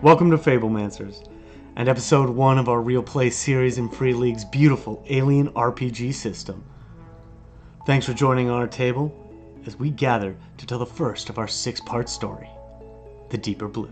Welcome to Fablemancers, and episode 1 of our Real Play series in Free League's beautiful Alien RPG system. Thanks for joining our table as we gather to tell the first of our 6-part story, The Deeper Blue.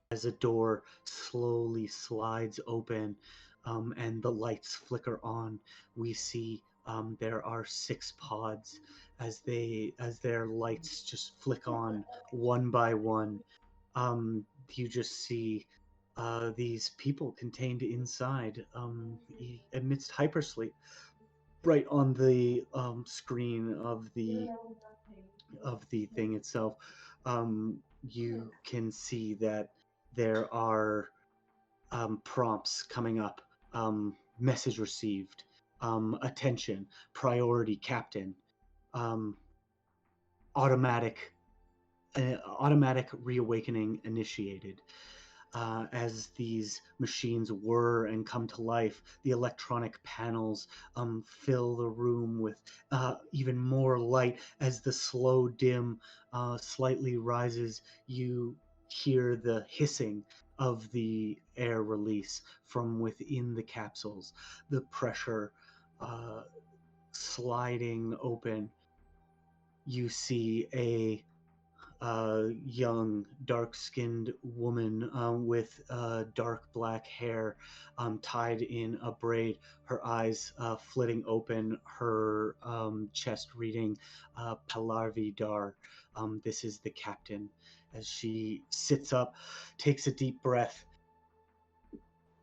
As a door slowly slides open and the lights flicker on, we see there are 6 pods as their lights just flick on one by one. You just see these people contained inside amidst hypersleep, right on the screen of the thing itself. You can see that there are prompts coming up. Message received. Attention. Priority captain. Um, automatic. Automatic reawakening initiated. As these machines whir and come to life, the electronic panels fill the room with even more light. As the slow dim slightly rises, you hear the hissing of the air release from within the capsules, the pressure sliding open. You see a young, dark-skinned woman with dark black hair tied in a braid, her eyes flitting open, her chest reading Palarvi Dar. This is the captain. As she sits up, takes a deep breath,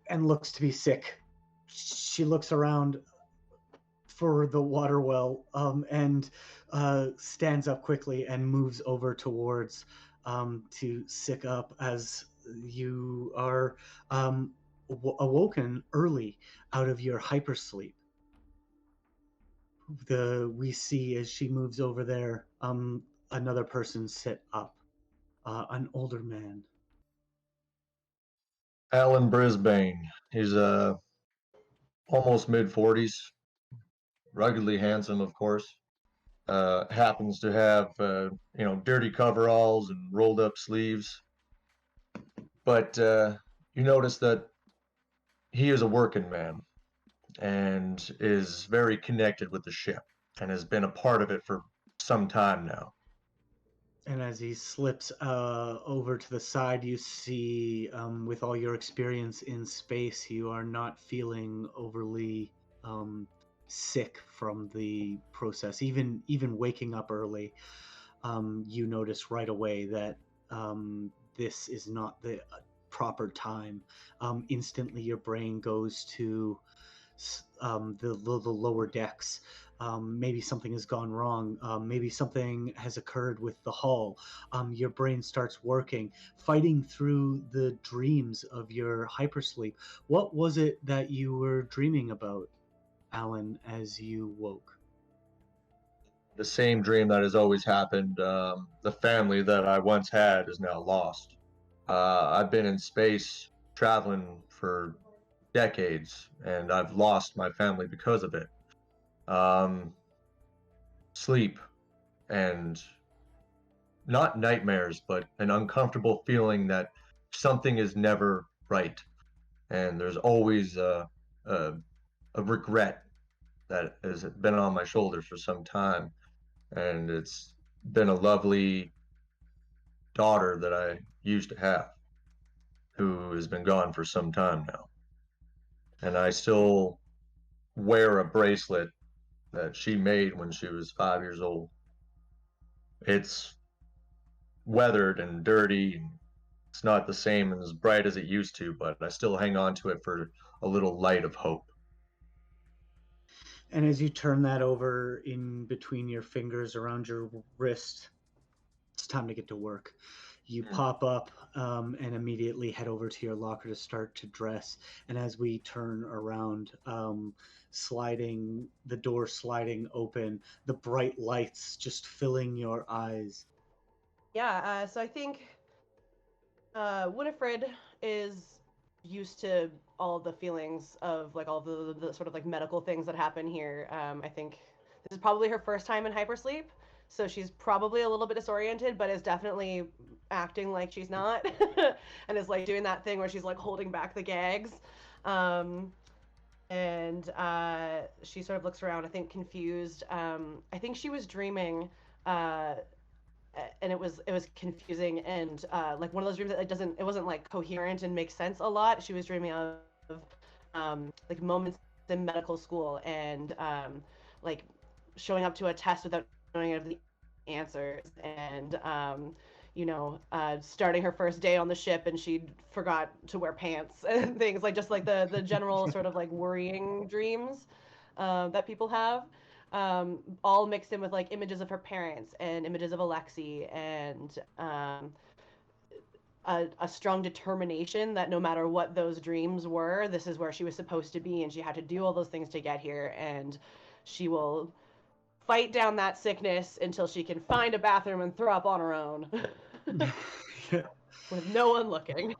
and looks to be sick. She looks around for the water well and stands up quickly and moves over towards to sick up as you are awoken early out of your hypersleep. We see as she moves over there, another person sit up, an older man. Alain Brisbane. He's almost mid-40s, ruggedly handsome, of course. Happens to have dirty coveralls and rolled up sleeves. But you notice that he is a working man and is very connected with the ship and has been a part of it for some time now. And as he slips over to the side, you see, with all your experience in space, you are not feeling overly sick from the process. Even waking up early, you notice right away that this is not the proper time. Instantly, your brain goes to the lower decks. Maybe something has gone wrong. Maybe something has occurred with the hull. Your brain starts working, fighting through the dreams of your hypersleep. What was it that you were dreaming about, Alan, as you woke? The same dream that has always happened. The family that I once had is now lost. I've been in space traveling for decades, and I've lost my family because of it. Um, Sleep and not nightmares, but an uncomfortable feeling that something is never right, and there's always a, a regret that has been on my shoulders for some time, and it's been a lovely daughter that I used to have, who has been gone for some time now, and I still wear a bracelet that she made when she was 5 years old. It's weathered and dirty and It's not the same and as bright as it used to, but I still hang on to it for a little light of hope. And as you turn that over in between your fingers around your wrist, it's time to get to work. You pop up and immediately head over to your locker to start to dress. And as we turn around, the door sliding open, the bright lights just filling your eyes. Yeah, so I think Winnifred is used to all the feelings of like all the sort of like medical things that happen here. I think this is probably her first time in hypersleep, so she's probably a little bit disoriented, but is definitely acting like she's not, and is like doing that thing where she's like holding back the gags. Um, and she sort of looks around, I think confused. I think she was dreaming. And it was confusing and like one of those dreams that it wasn't like coherent and makes sense a lot. She was dreaming of like moments in medical school and like showing up to a test without knowing any of the answers and starting her first day on the ship and she forgot to wear pants and things like just like the general sort of like worrying dreams that people have, all mixed in with like images of her parents and images of Alexi and a strong determination that no matter what those dreams were, this is where she was supposed to be and she had to do all those things to get here, and she will fight down that sickness until she can find a bathroom and throw up on her own with no one looking.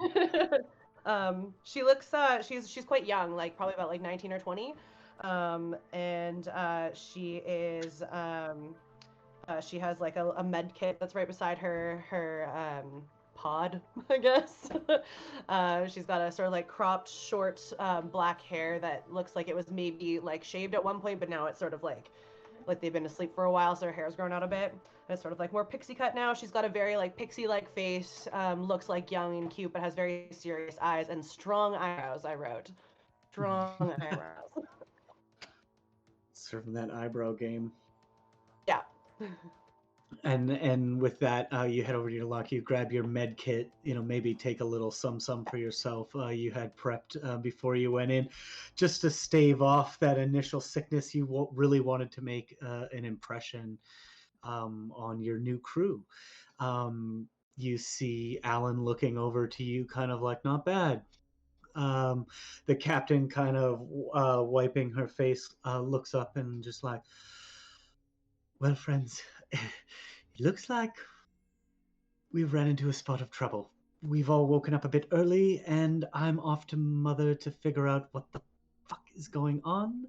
She looks she's quite young, like probably about like 19 or 20. And she is she has like a med kit that's right beside her pod, I guess. She's got a sort of like cropped short black hair that looks like it was maybe like shaved at one point, but now it's sort of like they've been asleep for a while, so her hair's grown out a bit. And it's sort of like more pixie cut now. She's got a very like pixie-like face, looks like young and cute, but has very serious eyes and strong eyebrows. I wrote strong eyebrows. Serving that eyebrow game. Yeah. And with that, you head over to your locker. You grab your med kit. Maybe take a little some for yourself. You had prepped before you went in, just to stave off that initial sickness. You really wanted to make an impression on your new crew. You see Alain looking over to you, kind of like, not bad. The captain, kind of wiping her face, looks up and just like, well, friends, it looks like we've ran into a spot of trouble. We've all woken up a bit early, and I'm off to Mother to figure out what the fuck is going on.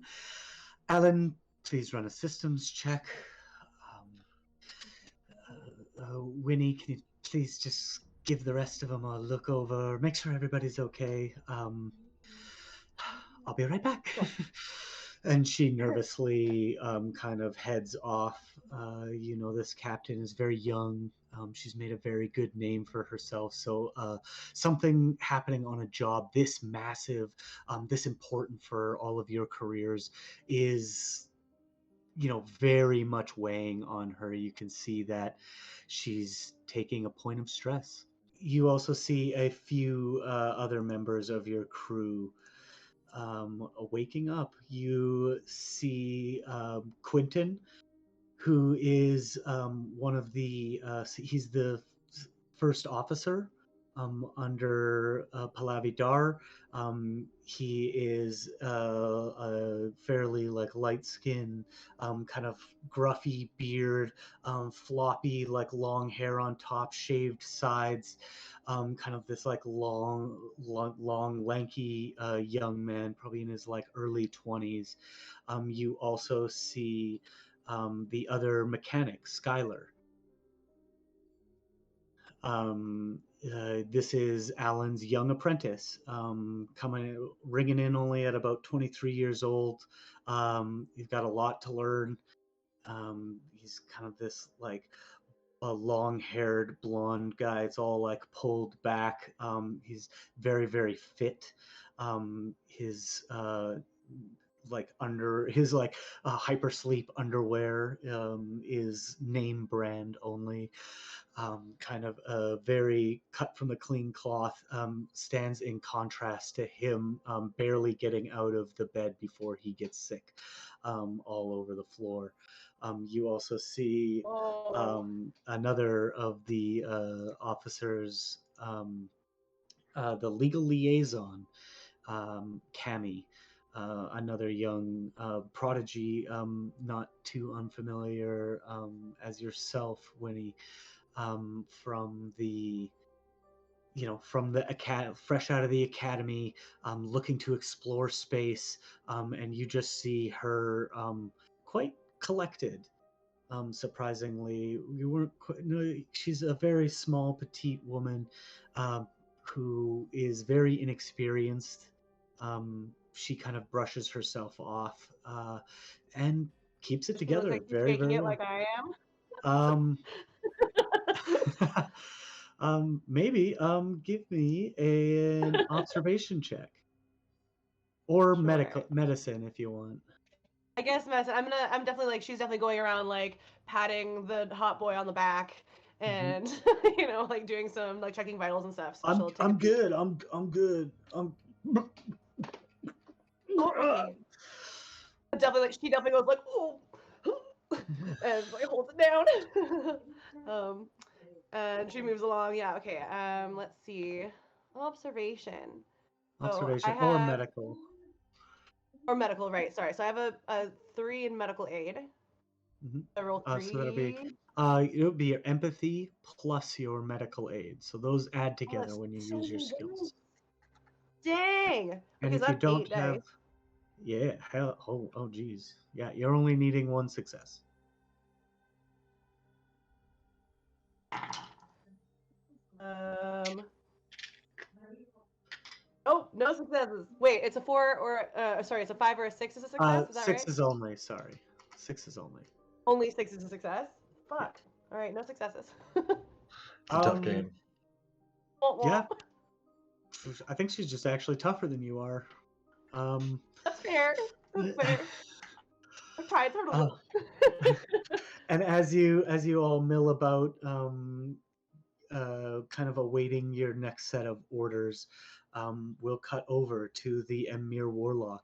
Alain, please run a systems check. Winnie, can you please just give the rest of them a look over, make sure everybody's okay. I'll be right back. And she nervously kind of heads off. This captain is very young. She's made a very good name for herself. So something happening on a job this massive, this important for all of your careers is, very much weighing on her. You can see that she's taking a point of stress. You also see a few other members of your crew waking up. You see Quentin, who is one of he's the first officer under Pahlavi Dar. He is a fairly like light skin, kind of gruffy beard, floppy like long hair on top, shaved sides, kind of this like long, lanky young man, probably in his like early 20s. You also see the other mechanic, Skylar. This is Alan's young apprentice, ringing in only at about 23 years old. He's got a lot to learn. He's kind of this like a long-haired blonde guy. It's all like pulled back. He's very, very fit. His like under his like Hypersleep underwear is name brand only. Kind of a very cut from the clean cloth, stands in contrast to him barely getting out of the bed before he gets sick, all over the floor. You also see Oh. another of the officers, the legal liaison, Cammy, another young prodigy, not too unfamiliar as yourself, Winnie, from the from the fresh out of the academy, looking to explore space, and you just see her quite collected. Surprisingly, you weren't quite, no, she's a very small, petite woman, um, who is very inexperienced. She kind of brushes herself off, and keeps it Does she look together like she's very, faking very it well. like I am? Um, maybe give me an observation check or Sure. medicine if you want. I guess medicine. I'm definitely like she's definitely going around like patting the hot boy on the back Hmm. and like doing some like checking vitals and stuff. So I'm she'll take a I'm peek. good. I'm good. I'm. Oh, okay. Definitely, like she definitely goes like, oh, and like holds it down. um, and she moves along. Yeah. Okay. Let's see. Observation. So I Observation or have medical. or medical, right? Sorry. So I have a 3 in medical aid. Hmm. I roll So that'll be 3. it would be your empathy plus your medical aid. So those add Oh, together that's when you so use your many skills. dice. Dang. And Okay, so if you that's don't 8 have, dice. yeah, hell, oh geez, yeah, you're only needing one success. Um. Oh, no successes. Wait, it's a 4 or sorry, it's a 5 or a 6 is a success. Is that right? Sixes only. Sorry, sixes only. Only 6 is a success. Yeah. Fuck. All right, no successes. It's a tough game. Womp Yeah. womp. I think she's just actually tougher than you are. That's fair. That's fair. I've tried to uh, lose. and as you all mill about, kind of awaiting your next set of orders, we'll cut over to the Emir Warlock,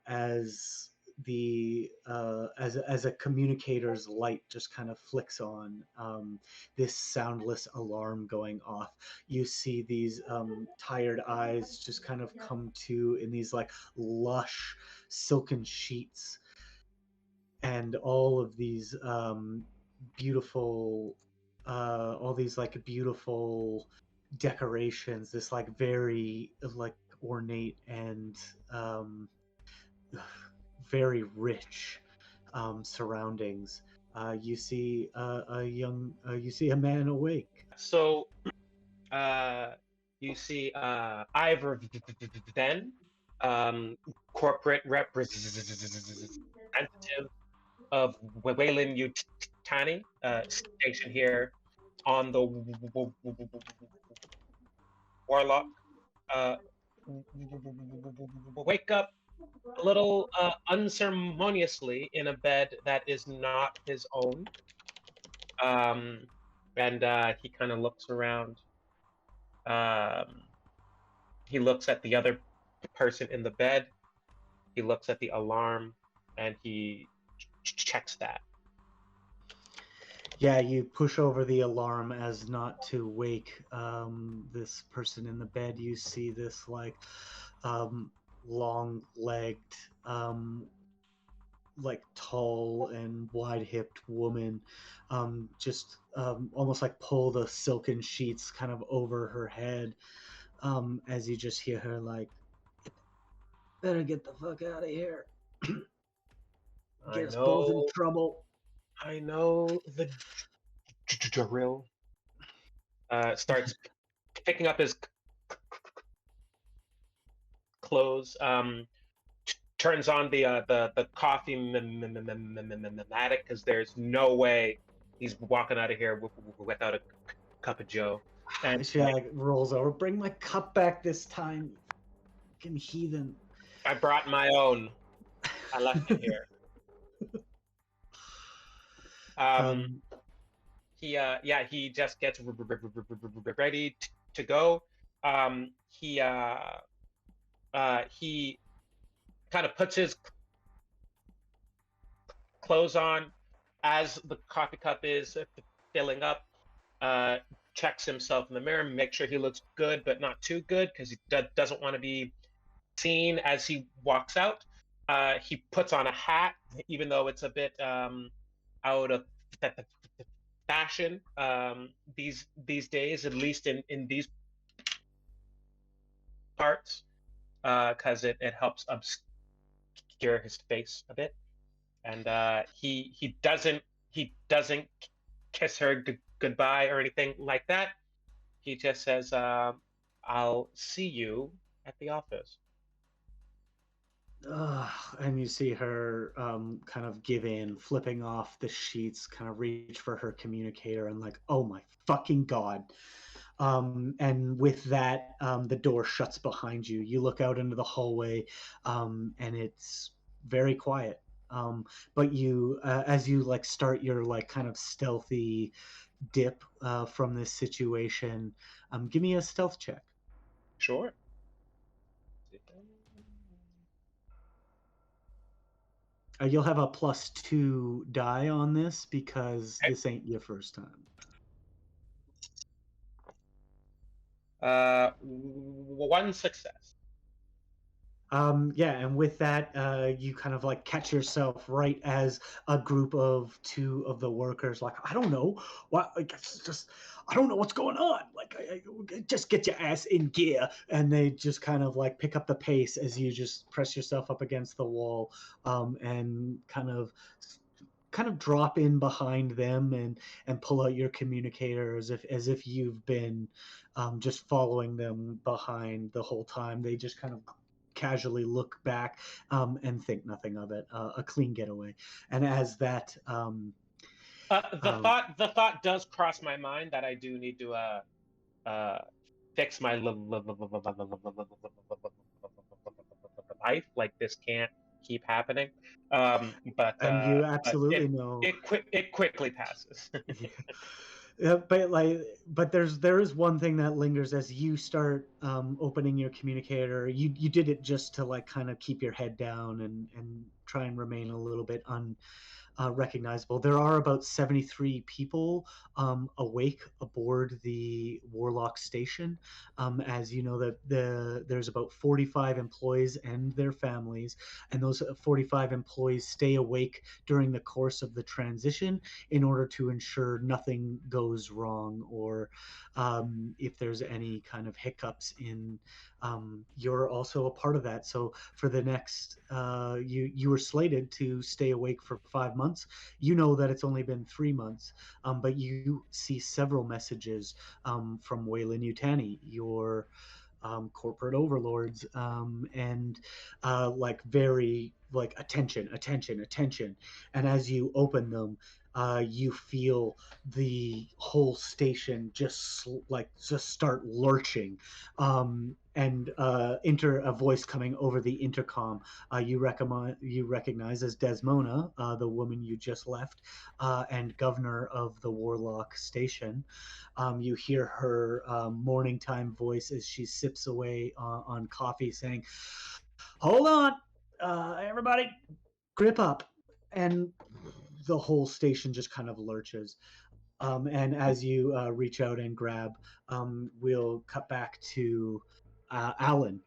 as as a communicator's light just kind of flicks on, this soundless alarm going off. You see these tired eyes just kind of come to in these like lush silken sheets, and all of these beautiful all these like beautiful decorations, this like very like ornate and very rich surroundings. You see you see a man awake. So you see Ivor Venn, corporate representative of Wayland Utani, stationed here on the Warlock. Wake up a little unceremoniously in a bed that is not his own. And he kind of looks around. He looks at the other person in the bed. He looks at the alarm, and he checks that. Yeah, you push over the alarm as not to wake this person in the bed. You see this like long-legged, like tall and wide-hipped woman, just almost like pull the silken sheets kind of over her head, as you just hear her like, "Better get the fuck out of here. Get us both in trouble." I know the drill. Starts picking up his clothes. Turns on the coffee matic, because there's no way he's walking out of here without a cup of Joe. And she like rolls over. "Bring my cup back this time, you fucking heathen." I brought my own. I left him here. He just gets ready to go. He kind of puts his clothes on as the coffee cup is filling up. Checks himself in the mirror, make sure he looks good, but not too good, because he doesn't want to be seen as he walks out. He puts on a hat, even though it's a bit out of fashion these days, at least in these parts, because it helps obscure his face a bit. And he doesn't kiss her goodbye or anything like that. He just says, "I'll see you at the office." And you see her kind of give in, flipping off the sheets, kind of reach for her communicator, and like, oh my fucking god. And with that, the door shuts behind you. You look out into the hallway, and it's very quiet. But you, as you like start your like kind of stealthy dip from this situation, give me a stealth check. Sure. You'll have a +2 die on this because Okay. this ain't your first time. One success. Yeah, and with that, you kind of like catch yourself right as a group of 2 of the workers, like, I don't know what, like, it's just, I don't know what's going on. Like, just get your ass in gear, and they just kind of like pick up the pace as you just press yourself up against the wall, and kind of drop in behind them and pull out your communicator as if you've been just following them behind the whole time. They just kind of casually look back and think nothing of it. A clean getaway. And as that the thought does cross my mind that I do need to fix my life. Like, this can't keep happening. But and you absolutely know it quickly passes. Yeah, but there is one thing that lingers as you start opening your communicator. You did it just to like kind of keep your head down and try and remain a little bit recognizable. There are about 73 people awake aboard the Warlock station. As you know, that there's about 45 employees and their families, and those 45 employees stay awake during the course of the transition in order to ensure nothing goes wrong, or if there's any kind of hiccups in. You're also a part of that. So for the next, you were slated to stay awake for 5 months. You know that it's only been 3 months, but you see several messages from Waylon Yutani, your corporate overlords, and like very like attention. And as you open them, you feel the whole station just start lurching, and enter a voice coming over the intercom. You recognize as Desmona, the woman you just left, and governor of the Warlock station. You hear her morning time voice as she sips away on coffee, saying, "Hold on, everybody, grip up." And the whole station just kind of lurches. And as you reach out and grab, we'll cut back to Alain.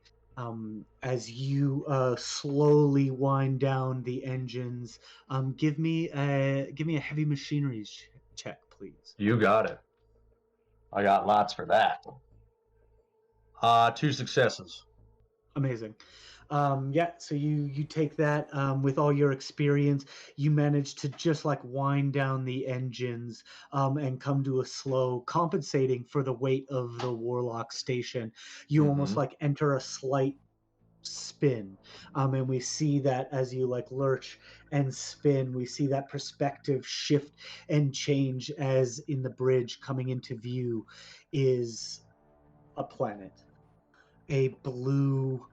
As you slowly wind down the engines, give me a heavy machinery check, please. You got it. I got lots for that. 2 successes. Amazing. Yeah, so you take that with all your experience, you manage to just like wind down the engines and come to a slow, compensating for the weight of the Warlock station. You almost like enter a slight spin, and we see that as you like lurch and spin, we see that perspective shift and change as in the bridge coming into view is a planet, a blue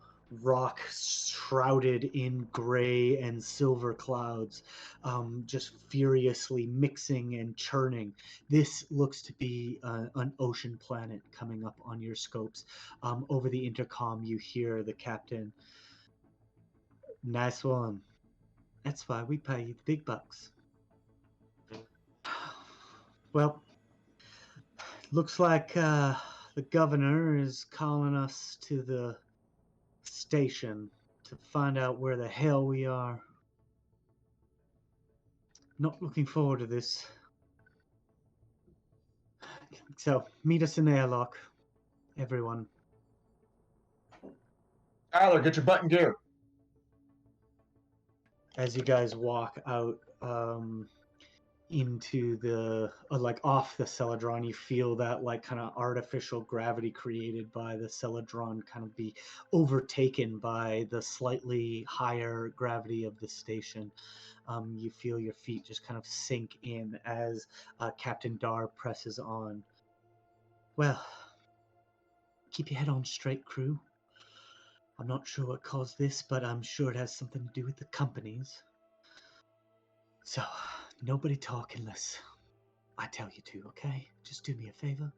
rock shrouded in gray and silver clouds, just furiously mixing and churning. This looks to be an ocean planet coming up on your scopes. Over the intercom, you hear the captain. Nice one. That's why we pay you the big bucks. Well, looks like the governor is calling us to the station to find out where the hell we are. Not looking forward to this. So, meet us in the airlock, everyone. Tyler, get your button gear. As you guys walk out into the like off the Celiaaradon, you feel that like kind of artificial gravity created by the Celiaaradon kind of be overtaken by the slightly higher gravity of the station. You feel your feet just kind of sink in as Captain Dar presses on. Well, keep your head on straight, crew. I'm not sure what caused this, but I'm sure it has something to do with the companies. So, nobody talk unless I tell you to, okay? Just do me a favor.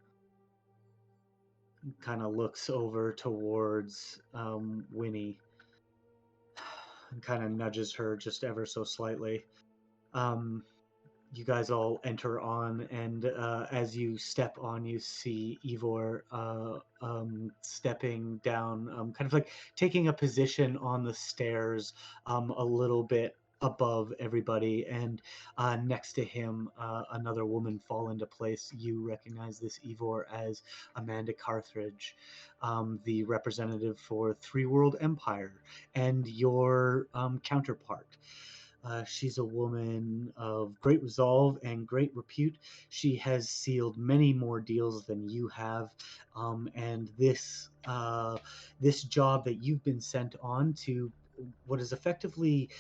Kind of looks over towards Winnie and kind of nudges her just ever so slightly. You guys all enter on, and as you step on, you see Ivor stepping down, kind of like taking a position on the stairs a little bit above everybody, and next to him, another woman fall into place. You recognize this Ivor as Amanda Carthridge, the representative for Three World Empire, and your counterpart. She's a woman of great resolve and great repute. She has sealed many more deals than you have, and this job that you've been sent on to, what is effectively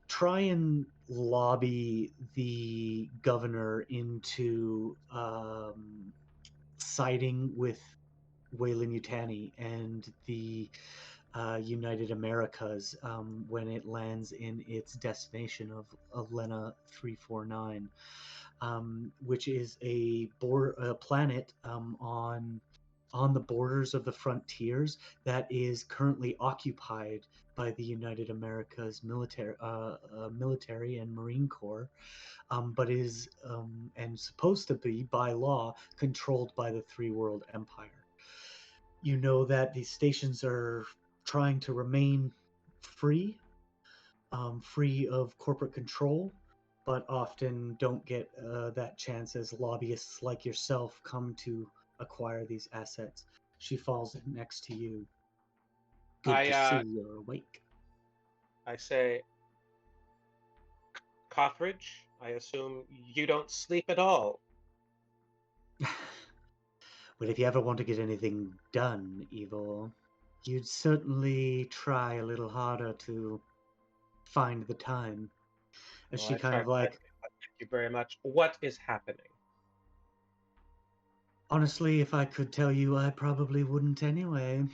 try and lobby the governor into siding with Wayland Yutani and the United Americas when it lands in its destination of Lena 349, which is a planet on the borders of the frontiers that is currently occupied by the United Americas military and Marine Corps, but is and supposed to be by law controlled by the Three World Empire. You know that these stations are trying to remain free, free of corporate control, but often don't get that chance as lobbyists like yourself come to acquire these assets. She falls next to you. Good to see you're awake. I say, Carthridge, I assume you don't sleep at all. Well, if you ever want to get anything done, Ivor, you'd certainly try a little harder to find the time. As Well, she I kind try of like, thank you very much. What is happening? honestly, if I could tell you, I probably wouldn't anyway.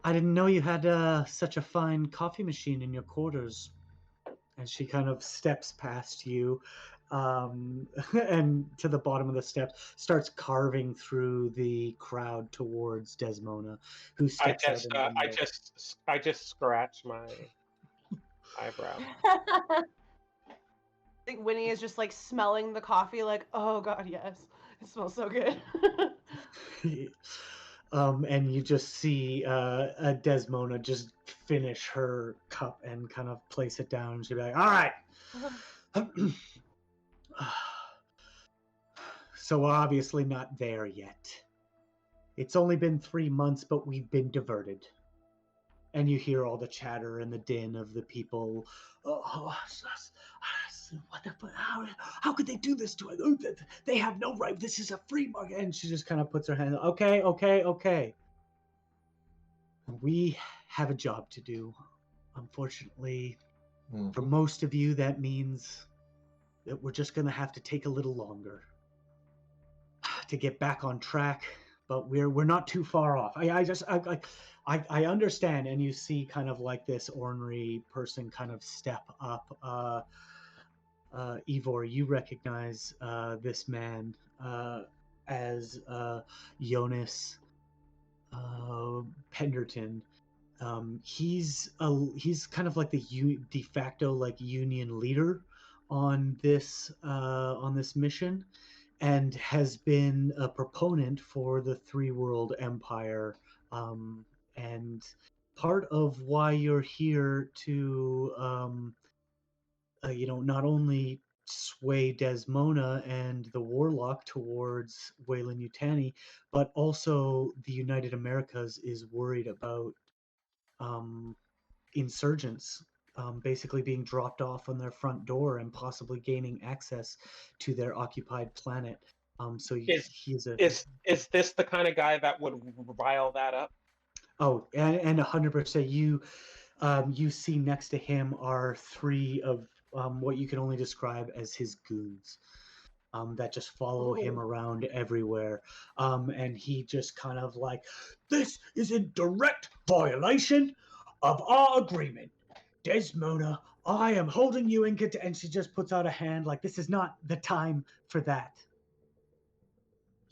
I didn't know you had such a fine coffee machine in your quarters. And she kind of steps past you and to the bottom of the steps, starts carving through the crowd towards Desmona, who steps out in the middle. I just scratch my eyebrow. I think Winnie is just like smelling the coffee, like, oh god, yes, it smells so good. And you just see Desmona just finish her cup and kind of place it down. And she'll be like, all right. So we're obviously not there yet. It's only been 3 months, but we've been diverted. And you hear all the chatter and the din of the people. Oh, what the? How could they do this to us? They have no right. This is a free market. And she just kind of puts her hand. Okay. We have a job to do. Unfortunately, for most of you, that means that we're just going to have to take a little longer to get back on track. but we're not too far off. I understand, and you see kind of like this ornery person kind of step up. Ivor, you recognize this man as Jonas Penderton. He's kind of like the de facto like union leader on this mission, and has been a proponent for the Three World Empire. And part of why you're here to not only sway Desmona and the Warlock towards Weyland-Yutani, but also the United Americas is worried about insurgents basically being dropped off on their front door and possibly gaining access to their occupied planet. So Is he's a is this the kind of guy that would rile that up? oh, and 100%. You see next to him are three of what you can only describe as his goons. That just follow him around everywhere. And he just kind of like, this is in direct violation of our agreement. Desmona, I am holding you in contempt. And she just puts out a hand like, this is not the time for that.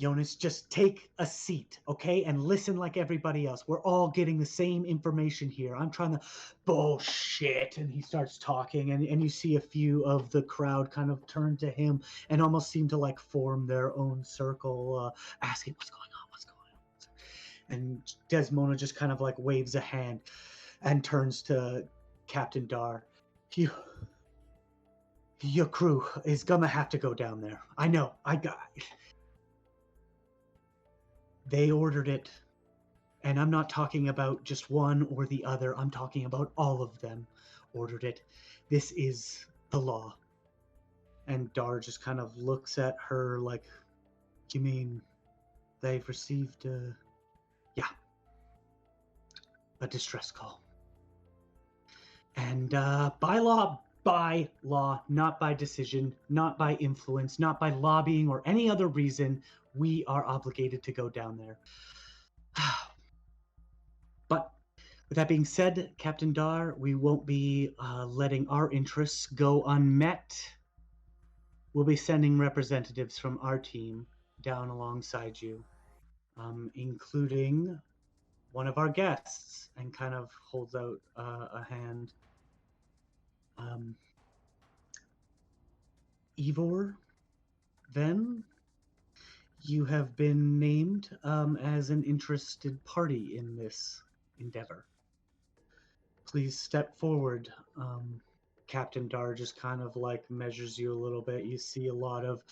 Jonas, just take a seat, okay? And listen like everybody else. We're all getting the same information here. I'm trying to bullshit. And he starts talking, and you see a few of the crowd kind of turn to him and almost seem to like form their own circle, asking, what's going on? What's going on? And Desmona just kind of like waves a hand and turns to Captain Dar. Your crew is gonna have to go down there. I know. They ordered it, and I'm not talking about just one or the other. I'm talking about all of them ordered it. This is the law. And Dar just kind of looks at her like, you mean they've received a distress call. And by law, not by decision, not by influence, not by lobbying or any other reason, we are obligated to go down there. But with that being said, Captain Dar, we won't be letting our interests go unmet. We'll be sending representatives from our team down alongside you, including one of our guests, and kind of holds out a hand. Ivor, Venn, you have been named as an interested party in this endeavor. Please step forward. Captain Dar just kind of like measures you a little bit. You see a lot of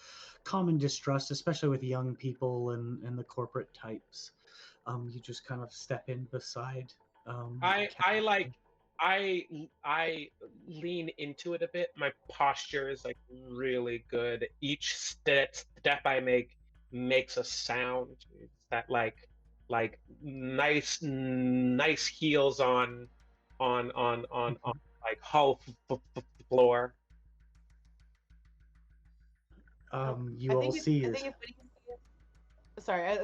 common distrust, especially with young people and the corporate types. You just kind of step in beside. I lean into it a bit. My posture is like really good. Each step I make makes a sound. It's that like nice heels on like hall floor. You all see I think if Winnie sees, sorry, I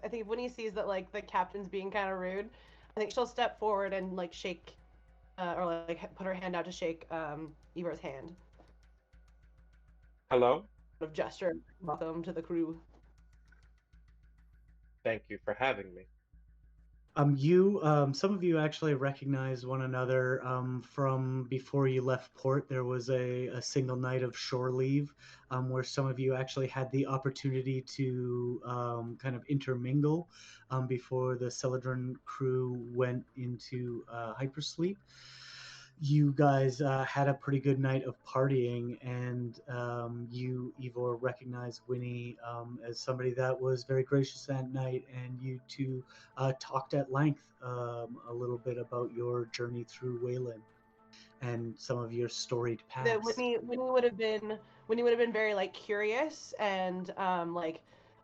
think if Winnie sees that like the captain's being kind of rude, I think she'll step forward and like shake, or like put her hand out to shake Ivor's hand. Hello. Sort of gesture, welcome to the crew. Thank you for having me. Some of you actually recognize one another from before you left port. There was a single night of shore leave where some of you actually had the opportunity to kind of intermingle before the Celiaaradon crew went into hypersleep. You guys had a pretty good night of partying, and you, Ivor, recognized Winnie as somebody that was very gracious that night, and you two talked at length a little bit about your journey through Weyland and some of your storied past. That Winnie would have been very like curious, and like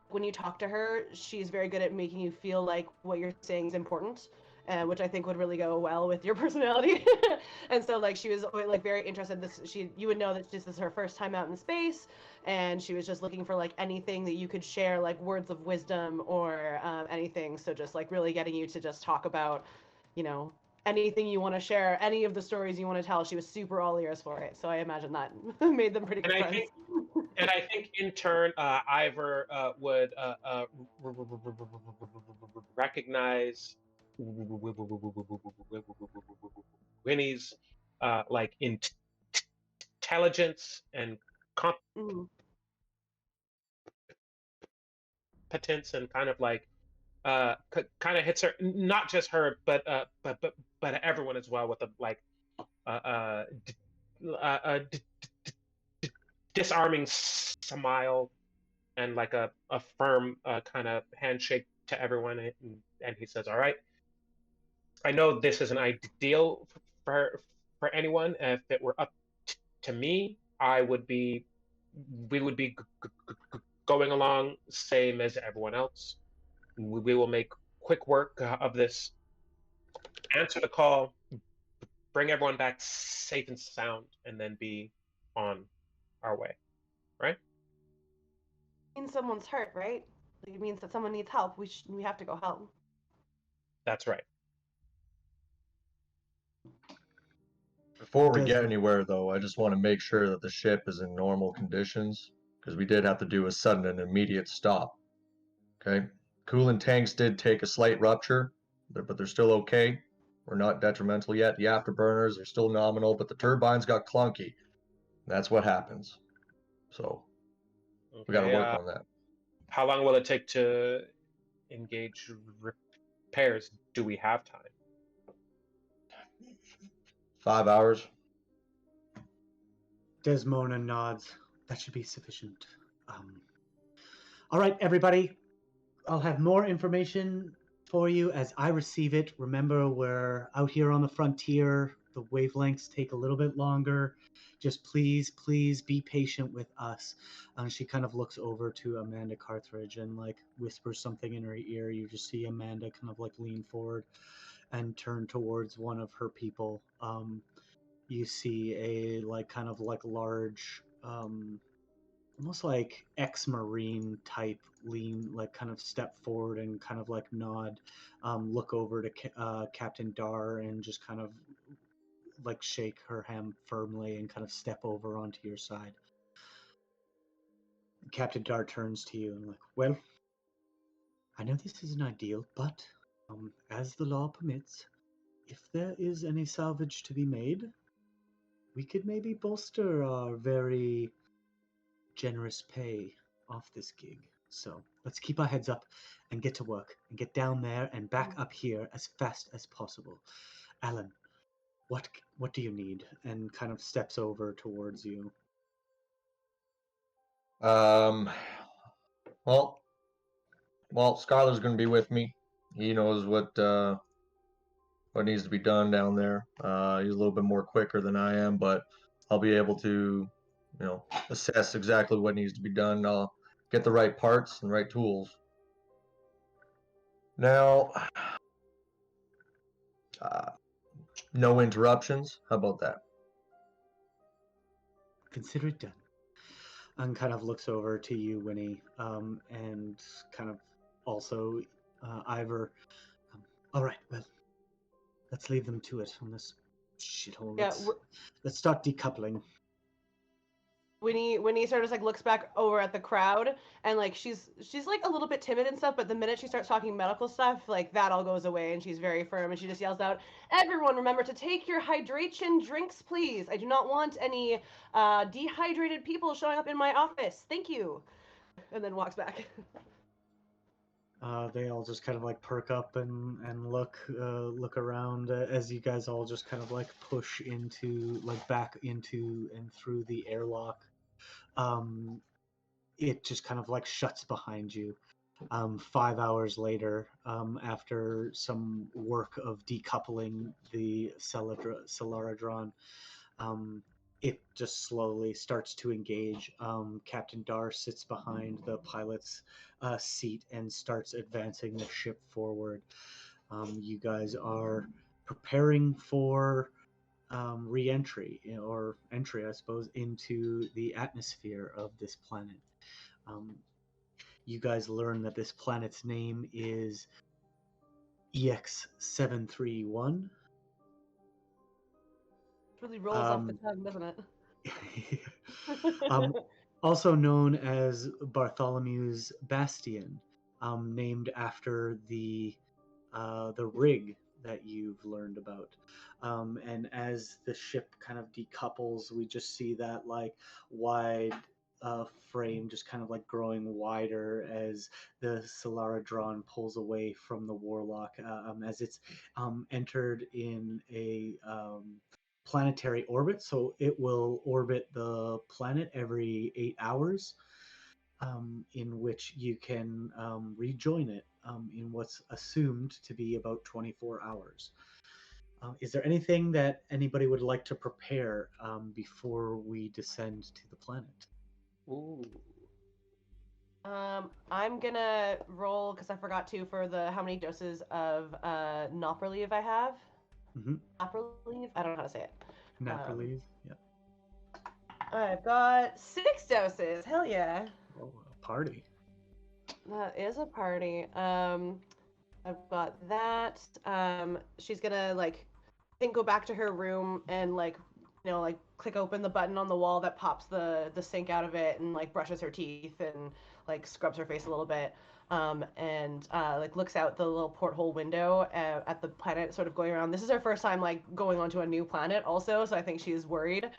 when you talk to her, she's very good at making you feel like what you're saying is important. which I think would really go well with your personality. And so like she was like very interested. You would know that this is her first time out in space, and she was just looking for like anything that you could share, like words of wisdom or anything. So just like really getting you to just talk about, you know, anything you want to share, any of the stories you want to tell. She was super all ears for it. So I imagine that made them pretty good And I friends. think, and I think in turn, Ivor would recognize Winnie's like intelligence and Mm. competence, and kind of like kind of hits her, not just her, but everyone as well, with a like uh, uh, d- disarming smile and like a firm kind of handshake to everyone, and he says, "All right, I know this isn't ideal for anyone. If it were up to me, we would be going along same as everyone else. We will make quick work of this. Answer the call, bring everyone back safe and sound, and then be on our way." Right? It means someone's hurt, right? It means that someone needs help. We have to go help. That's right. Before we get Desmond. anywhere, though, I just want to make sure that the ship is in normal conditions, because we did have to do a sudden and immediate stop. Okay? Coolant tanks did take a slight rupture, but they're still okay. We're not detrimental yet. The afterburners are still nominal, but the turbines got clunky. That's what happens. So we got to Okay. work on that. How long will it take to engage repairs? Do we have time? 5 hours. Desmona nods. That should be sufficient. All right, everybody. I'll have more information for you as I receive it. Remember, we're out here on the frontier. The wavelengths take a little bit longer. Just please, please be patient with us. And she kind of looks over to Amanda Carthridge and like whispers something in her ear. You just see Amanda kind of like lean forward and turn towards one of her people. You see a like kind of like large almost like ex-marine type lean, like kind of step forward and kind of like nod, look over to Captain Dar and just kind of like shake her hand firmly and kind of step over onto your side. Captain Dar turns to you and like, well, I know this isn't ideal, but as the law permits, if there is any salvage to be made, we could maybe bolster our very generous pay off this gig. So let's keep our heads up and get to work and get down there and back up here as fast as possible. Alan, what do you need? And kind of steps over towards you. Um, well, Skylar's going to be with me. He knows what needs to be done down there. He's a little bit more quicker than I am, but I'll be able to, assess exactly what needs to be done. I'll get the right parts and right tools. Now, no interruptions. How about that? Consider it done. And kind of looks over to you, Winnie, and kind of also Ivor. All right, well, let's leave them to it on this shithole. Yeah. Let's start decoupling. Winnie sort of like looks back over at the crowd, and like she's like a little bit timid and stuff, but the minute she starts talking medical stuff, like that all goes away, and she's very firm, and she just yells out, "Everyone, remember to take your hydration drinks, please. I do not want any dehydrated people showing up in my office. Thank you." And then walks back. They all just kind of like perk up and look around as you guys all just kind of like push into like back into and through the airlock. It just kind of like shuts behind you. 5 hours later, after some work of decoupling the Celiaaradon, it just slowly starts to engage. Captain Dar sits behind the pilot's seat and starts advancing the ship forward. You guys are preparing for re-entry or entry, I suppose, into the atmosphere of this planet. Um, you guys learn that this planet's name is EX731. It really rolls off the tongue, doesn't it? um, also known as Bartholomew's Bastion, named after the rig that you've learned about. And as the ship kind of decouples, we just see that like wide frame just kind of like growing wider as the Celiaaradon pulls away from the warlock as it's entered in a planetary orbit. So it will orbit the planet every 8 hours, in which you can rejoin it in what's assumed to be about 24 hours. Is there anything that anybody would like to prepare before we descend to the planet? Ooh. I'm gonna roll because I forgot to for the how many doses of Noprolieve I have. Mm-hmm. Noprolieve? I don't know how to say it. Naprolieve, yeah. I've got 6 doses. Hell yeah. Oh, a party. That is a party. I've got that. She's gonna like, I think go back to her room and like, like click open the button on the wall that pops the sink out of it and like brushes her teeth and like scrubs her face a little bit. And like looks out the little porthole window at the planet sort of going around. This is her first time like going onto a new planet also, so I think she's worried.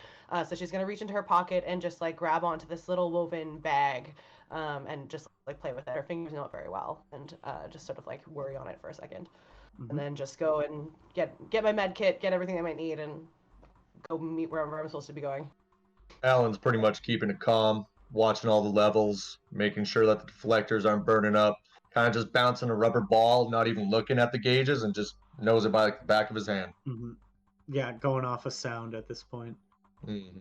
So she's gonna reach into her pocket and just like grab onto this little woven bag, and just like play with it. Her fingers know it very well, and just sort of like worry on it for a second, and then just go and get my med kit, get everything I might need, and go meet wherever I'm supposed to be going. Alan's pretty much keeping it calm, watching all the levels, making sure that the deflectors aren't burning up, kind of just bouncing a rubber ball, not even looking at the gauges, and just knows it by the back of his hand. Mm-hmm. Yeah, going off a sound at this point. Mm-hmm.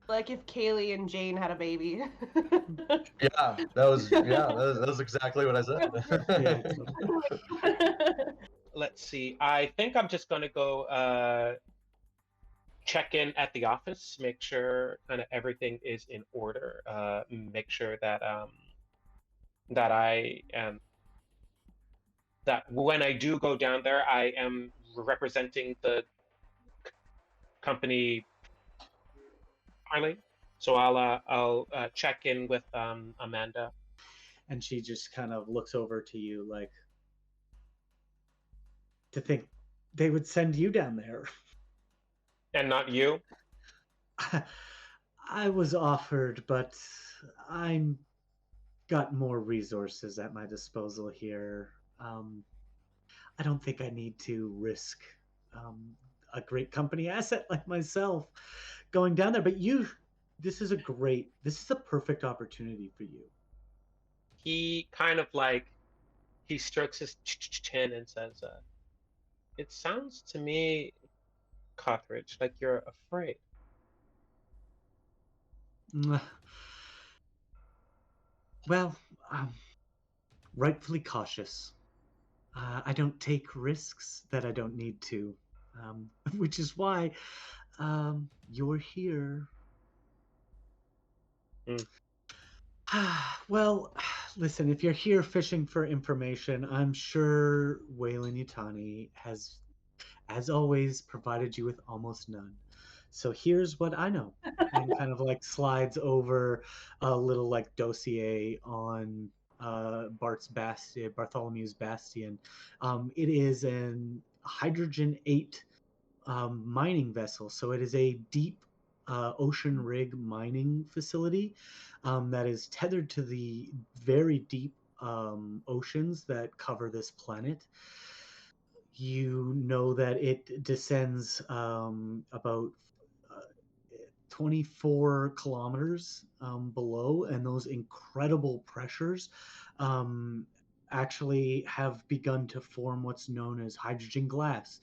Like if Kaylee and Jane had a baby. Yeah, that was exactly what I said. Let's see. I think I'm just gonna go check in at the office, make sure kind of everything is in order. Make sure that that I am that when I do go down there, I am representing the company properly. So I'll check in with Amanda. And she just kind of looks over to you like, to think they would send you down there. And not you? I was offered, but I'm got more resources at my disposal here. I don't think I need to risk a great company asset like myself going down there. But this is a perfect opportunity for you. He kind of like, he strokes his chin and says, it sounds to me, Cothridge, like you're afraid. Well, rightfully cautious. I don't take risks that I don't need to, which is why you're here. Well, listen, if you're here fishing for information, I'm sure Waylon Yutani has, as always, provided you with almost none. So here's what I know. And kind of like slides over a little like dossier on Bartholomew's Bastion. It is an hydrogen 8 mining vessel. So it is a deep ocean rig mining facility that is tethered to the very deep oceans that cover this planet. You know that it descends about 24 kilometers below, and those incredible pressures actually have begun to form what's known as hydrogen glass.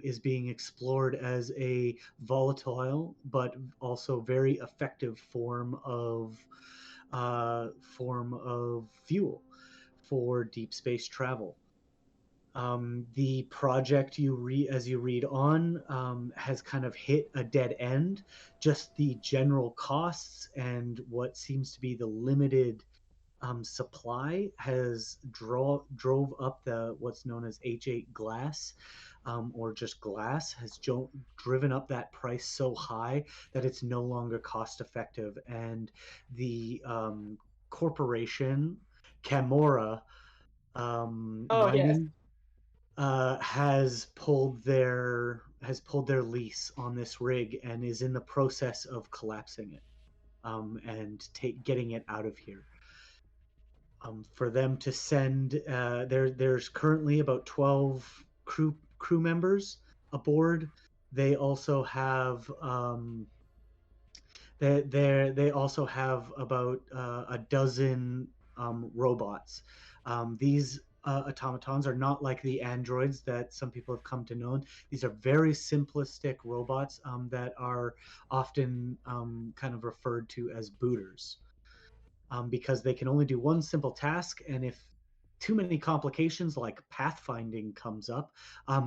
Is being explored as a volatile but also very effective form of fuel for deep space travel. The project as you read on has kind of hit a dead end. Just the general costs and what seems to be the limited supply has drove up the what's known as H8 glass, or just glass, has driven up that price so high that it's no longer cost effective. And the corporation Camorra Oh yes. Mining has pulled their lease on this rig and is in the process of collapsing it, and getting it out of here. For them to send, there's currently about 12 crew members aboard. They also have they also have about a dozen robots. These automatons are not like the androids that some people have come to know. These are very simplistic robots that are often kind of referred to as booters, because they can only do one simple task, and if too many complications like pathfinding comes up,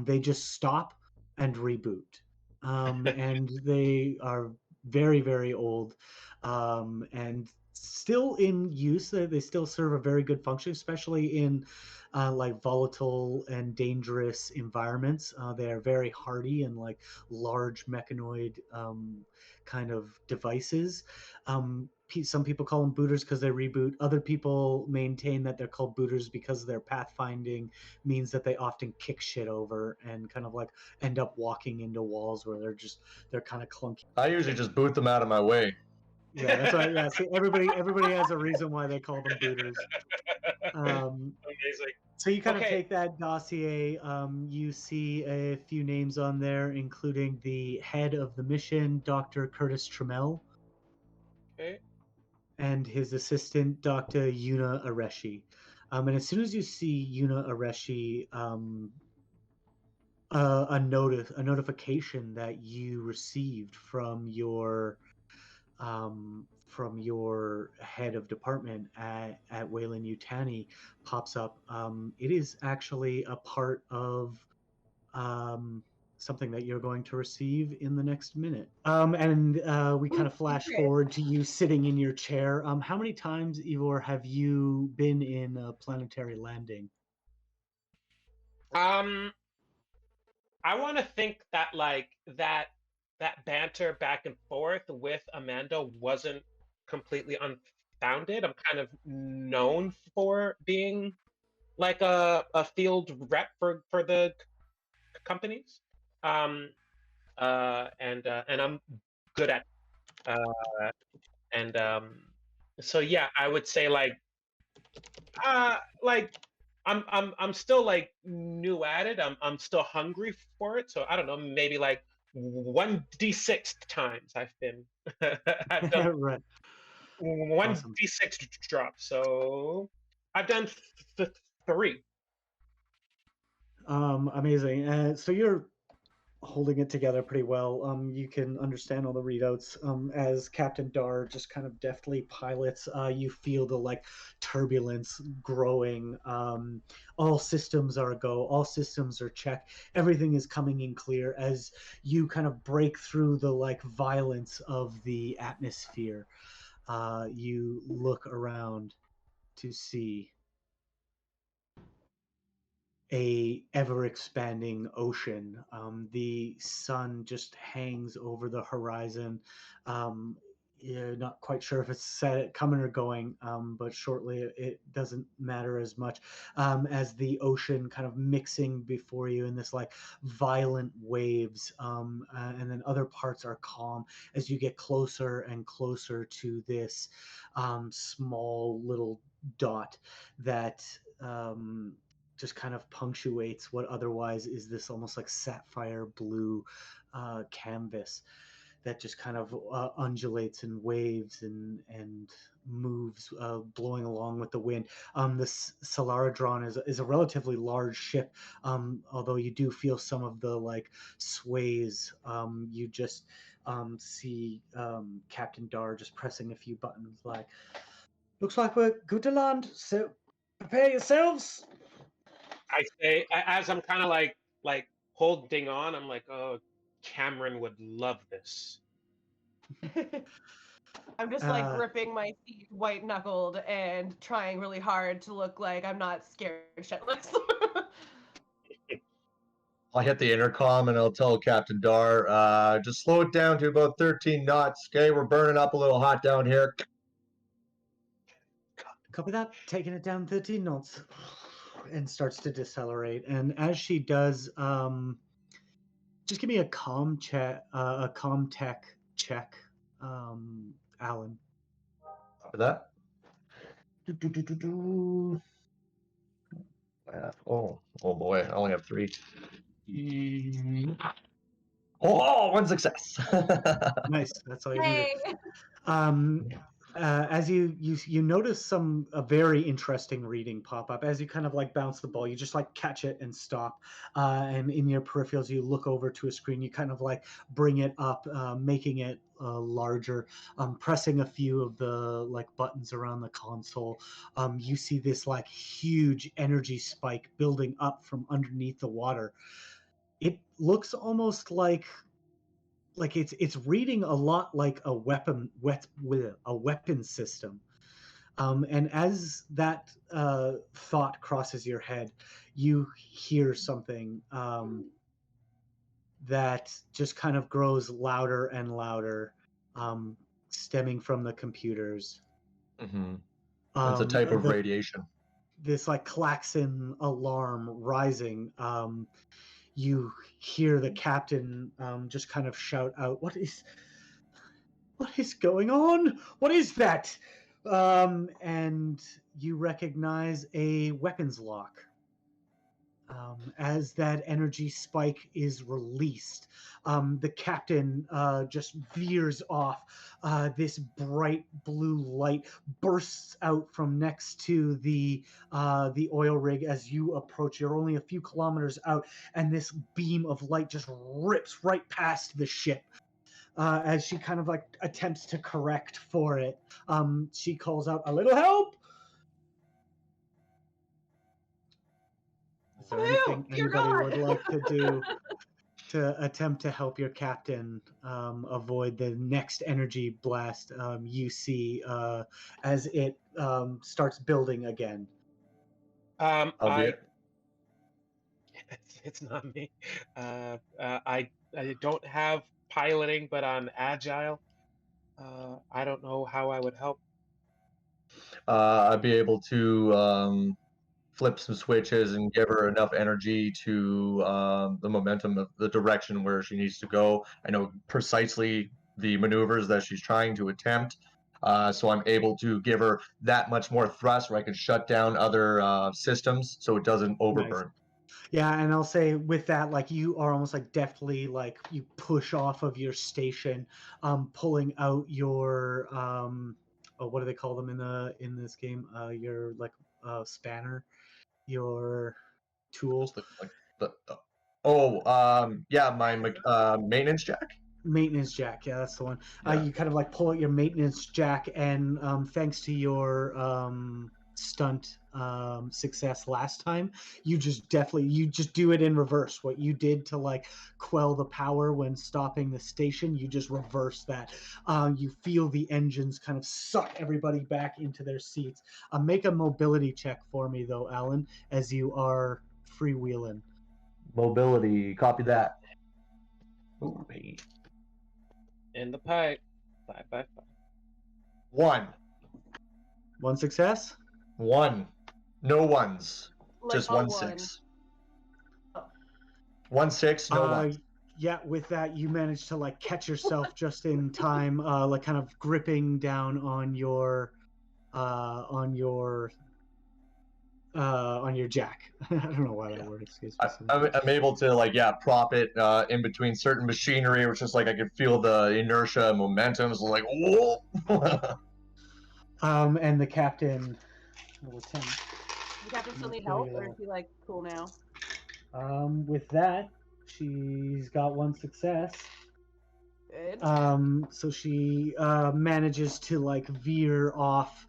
they just stop and reboot. And they are very, very old, and still in use. They still serve a very good function, especially in like volatile and dangerous environments. They are very hardy and like large mechanoid kind of devices. Some people call them booters because they reboot. Other people maintain that they're called booters because their pathfinding means that they often kick shit over and kind of like end up walking into walls where they're kind of clunky. I usually just boot them out of my way. Yeah, that's right. Yeah, see, everybody has a reason why they call them booters. Amazing. So you kind of Okay. take that dossier. You see a few names on there, including the head of the mission, Dr. Curtis Trammell, Okay. and his assistant, Dr. Yuna Areshi. And as soon as you see Yuna Areshi, a notification that you received from your head of department at Wayland Yutani pops up. It is actually a part of something that you're going to receive in the next minute. And we kind of flash forward to you sitting in your chair. How many times, Ivor, have you been in a planetary landing? I want to think that like that banter back and forth with Amanda wasn't completely unfounded. I'm kind of known for being like a field rep for the companies, and I'm good at and so yeah, I would say like I'm still like new at it. I'm still hungry for it. So I don't know, maybe like 1d6 times I've been I've done Right. 1d6 drops. So I've done 3. Amazing. So you're holding it together pretty well. You can understand all the readouts as Captain Dar just kind of deftly pilots. You feel the like turbulence growing. All systems are a go. All systems are check. Everything is coming in clear as you kind of break through the like violence of the atmosphere. You look around to see a ever-expanding ocean. The sun just hangs over the horizon. You're not quite sure if it's set coming or going, but shortly it doesn't matter as much, as the ocean kind of mixing before you in this like violent waves, and then other parts are calm as you get closer and closer to this small little dot that just kind of punctuates what otherwise is this almost like sapphire blue canvas that just kind of undulates and waves and moves, blowing along with the wind. This Celiaaradon is a relatively large ship, although you do feel some of the like sways. You just see Captain Dar just pressing a few buttons like, looks like we're good to land, so prepare yourselves. I say as I'm kind of like holding on, I'm like, oh, Cameron would love this. I'm just like gripping my feet, white knuckled, and trying really hard to look like I'm not scared shitless. I'll hit the intercom and I'll tell Captain Dar, just slow it down to about 13 knots. Okay, we're burning up a little hot down here. Copy that. Taking it down 13 knots, and starts to decelerate. And as she does, just give me a comm check, tech check, Alan. For that. Oh boy, I only have 3. Oh, 1 success. Nice. That's all you needed. As you notice a very interesting reading pop up as you kind of like bounce the ball. You just like catch it and stop, and in your peripherals you look over to a screen. You kind of like bring it up, making it larger, pressing a few of the like buttons around the console. You see this like huge energy spike building up from underneath the water. It looks almost like it's reading a lot like a weapon system. And as that thought crosses your head, you hear something that just kind of grows louder and louder, stemming from the computers. Mm-hmm. It's a type of radiation. This like klaxon alarm rising. You hear the captain just kind of shout out, what is going on? What is that? And you recognize a weapons lock. As that energy spike is released, the captain just veers off. This bright blue light bursts out from next to the oil rig as you approach. You're only a few kilometers out, and this beam of light just rips right past the ship. As she kind of like attempts to correct for it, she calls out, "A little help!" Is there anything anybody would like to do to attempt to help your captain avoid the next energy blast you see as it starts building again? It's not me. I don't have piloting, but I'm agile. I don't know how I would help. I'd be able to flip some switches and give her enough energy to the momentum of the direction where she needs to go. I know precisely the maneuvers that she's trying to attempt, so I'm able to give her that much more thrust where I can shut down other systems so it doesn't overburn. Nice. Yeah, and I'll say with that, like you are almost like deftly, like you push off of your station, pulling out your what do they call them in this game? Your like spanner, your tool. My maintenance jack. Maintenance jack, yeah, that's the one. Yeah. You kind of like pull out your maintenance jack, and thanks to your stunt success last time, you just do it in reverse. What you did to like quell the power when stopping the station, you just reverse that. You feel the engines kind of suck everybody back into their seats. Make a mobility check for me though, Alan, as you are freewheeling. Mobility, copy that. Ooh, hey. In the pipe. 5 by 5. 1. 1 success? 1. No ones. Like just 1 6. 1 6, no ones. Yeah, with that you manage to like catch yourself just in time, like kind of gripping down on your jack. I don't know why that word escapes me. I'm able to prop it in between certain machinery, which is like I can feel the inertia, momentum. So like, whoa. And the captain will attempt. The captain still need help, or is he like cool now? With that, she's got 1 success. Good. So she manages to like veer off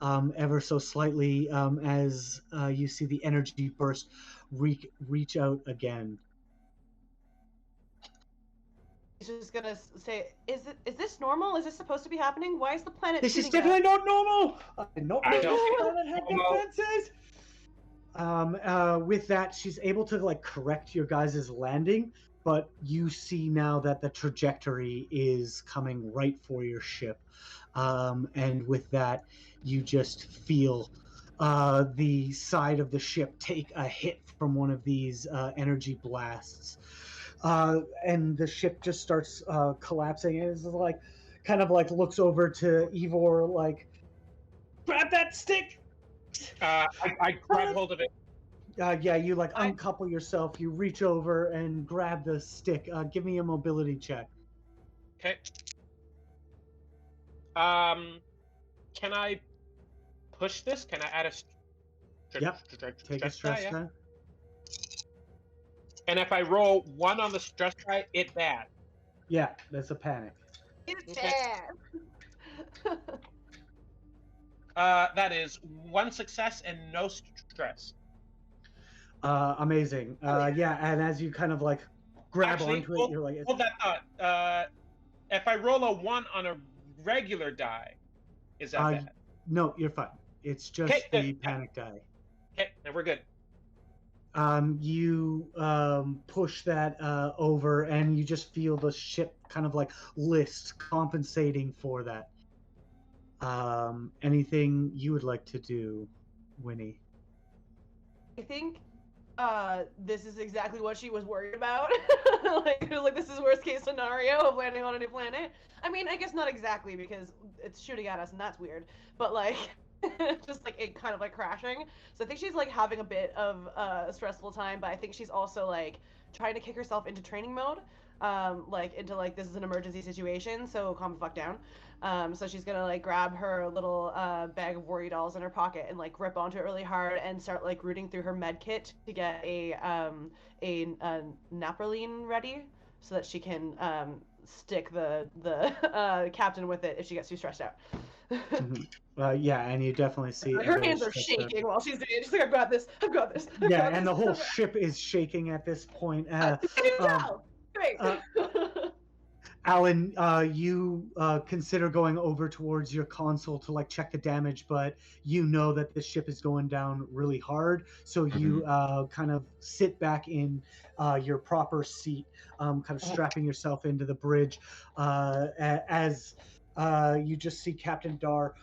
ever so slightly as you see the energy burst reach out again. He's just gonna say, "Is this normal? Is this supposed to be happening? Why is the planet This is shooting definitely up?" not normal. I did not know I don't this think planet had normal. defenses. With that, she's able to like correct your guys' landing, but you see now that the trajectory is coming right for your ship. And with that, you just feel the side of the ship take a hit from one of these energy blasts. And the ship just starts collapsing. And it's like, kind of like looks over to Ivor, like, grab that stick. I grab hold of it. Yeah, you like uncouple yourself. You reach over and grab the stick. Give me a mobility check. Okay. Can I push this? Can I add a Yep. Take a stress die? die. And if I roll 1 on the stress die, it bad. Yeah, that's a panic. It's Okay. bad. That is 1 success and no stress. Amazing. Yeah, and as you kind of like grab onto it, you're like, hold that thought. If I roll a 1 on a regular die, is that bad? No, you're fine. It's just the panic die. Okay, then we're good. You push that over, and you just feel the ship kind of like list, compensating for that. Anything you would like to do, Winnie? I think this is exactly what she was worried about. like this is worst case scenario of landing on a new planet. I mean, I guess not exactly, because it's shooting at us and that's weird. But like, just like it kind of like crashing. So I think she's like having a bit of a stressful time, but I think she's also like trying to kick herself into training mode. Like into like, this is an emergency situation, so calm the fuck down. So she's gonna like grab her little bag of worry dolls in her pocket and like grip onto it really hard and start like rooting through her med kit to get a naproline ready so that she can stick the captain with it if she gets too stressed out. Yeah, and you definitely see her hands are shaking while she's doing it. She's like, I've got this. Yeah, and the whole ship is shaking at this point. Great. Alain, you consider going over towards your console to like check the damage, but you know that the ship is going down really hard, so you kind of sit back in your proper seat, kind of strapping yourself into the bridge, as you just see Captain Dar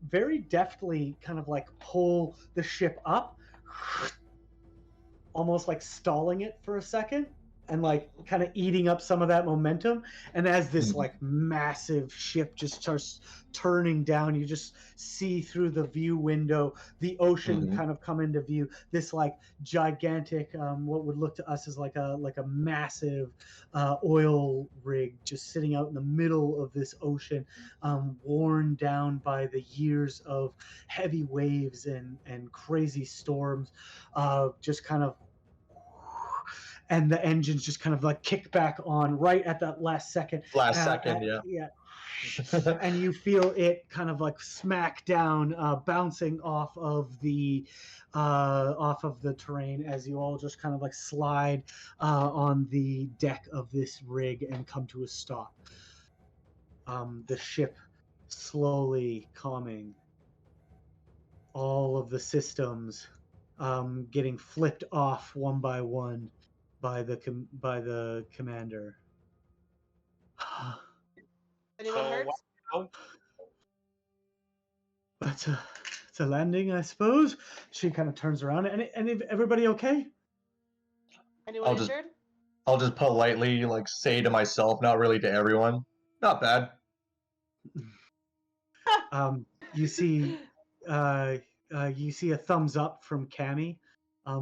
very deftly kind of like pull the ship up, almost like stalling it for a second, and like kind of eating up some of that momentum. And as this like massive ship just starts turning down, you just see through the view window the ocean kind of come into view. This like gigantic, what would look to us as like a massive oil rig just sitting out in the middle of this ocean, worn down by the years of heavy waves and crazy storms, just kind of, and the engines just kind of like kick back on right at that last second. Yeah. And you feel it kind of like smack down, bouncing off of the terrain as you all just kind of like slide on the deck of this rig and come to a stop. The ship slowly calming. All of the systems getting flipped off one by one by the commander. Anyone hurt? It's a landing, I suppose. She kind of turns around. And everybody okay? Anyone injured? I'll just politely like say to myself, not really to everyone, not bad. You see a thumbs up from Cammy.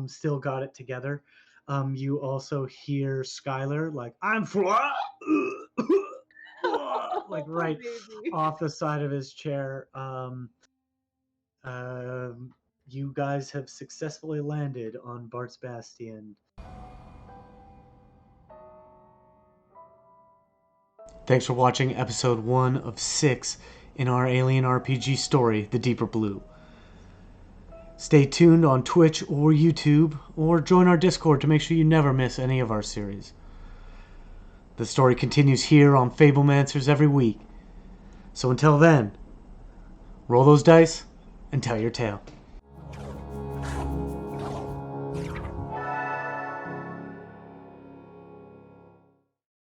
Still got it together. You also hear Skylar like, I'm like right off the side of his chair. You guys have successfully landed on Bart's Bastion. Thanks for watching episode 1 of 6 in our alien RPG story, The Deeper Blue. Stay tuned on Twitch or YouTube, or join our Discord to make sure you never miss any of our series. The story continues here on Fablemancers every week. So until then, roll those dice and tell your tale.